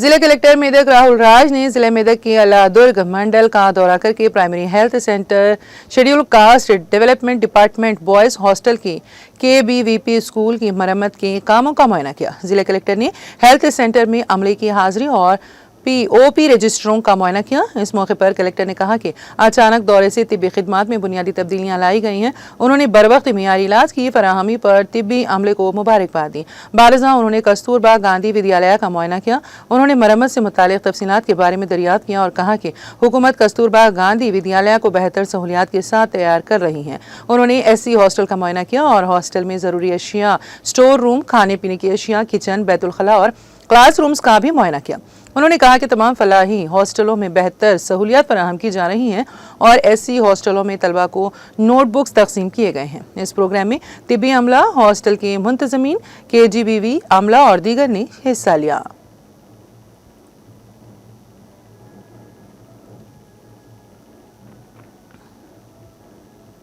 जिला कलेक्टर मेदक राहुल राज ने जिले मेदक के अलादुर्ग मंडल का दौरा करके primary health centre, schedule caste development department, boys hostel की KBVP स्कूल की मरम्मत के कामों का मुआयना किया। जिला कलेक्टर ने हेल्थ सेंटर में अमले की हाजिरी और POP रजिस्टरों का मुआयना किया। इस मौके पर कलेक्टर ने कहा कि अचानक दौरे से तिब्बी खिदमात में बुनियादी तब्दीलियां लाई गई हैं। उन्होंने बरवक्त मियारी इलाज की फराहमी पर तिब्बी अमले को मुबारकबाद दी। बारजा उन्होंने कस्तूरबा गांधी विद्यालय का मुआयना किया। उन्होंने मरम्मत से मुतालिक तफसीलात के बारे में दरियाफ्त किया और कहा कि हुकूमत कस्तूरबा गांधी विद्यालय को बेहतर सहूलियात के साथ तैयार कर रही है। उन्होंने SC हॉस्टल का मुआयना किया और हॉस्टल में जरूरी अशिया, स्टोर रूम, खाने पीने की अशिया, किचन, बैतुल खला और क्लास रूम्स का भी मुआयना किया। उन्होंने कहा कि तमाम फलाही हॉस्टलों में बेहतर सहूलियात फराहम की जा रही हैं और SC हॉस्टलों में तलबा को नोटबुक्स तकसीम किए गए हैं। इस प्रोग्राम में तिब्बी अमला, हॉस्टल के मुंतजमीन, KGBV अमला और दीगर ने हिस्सा लिया।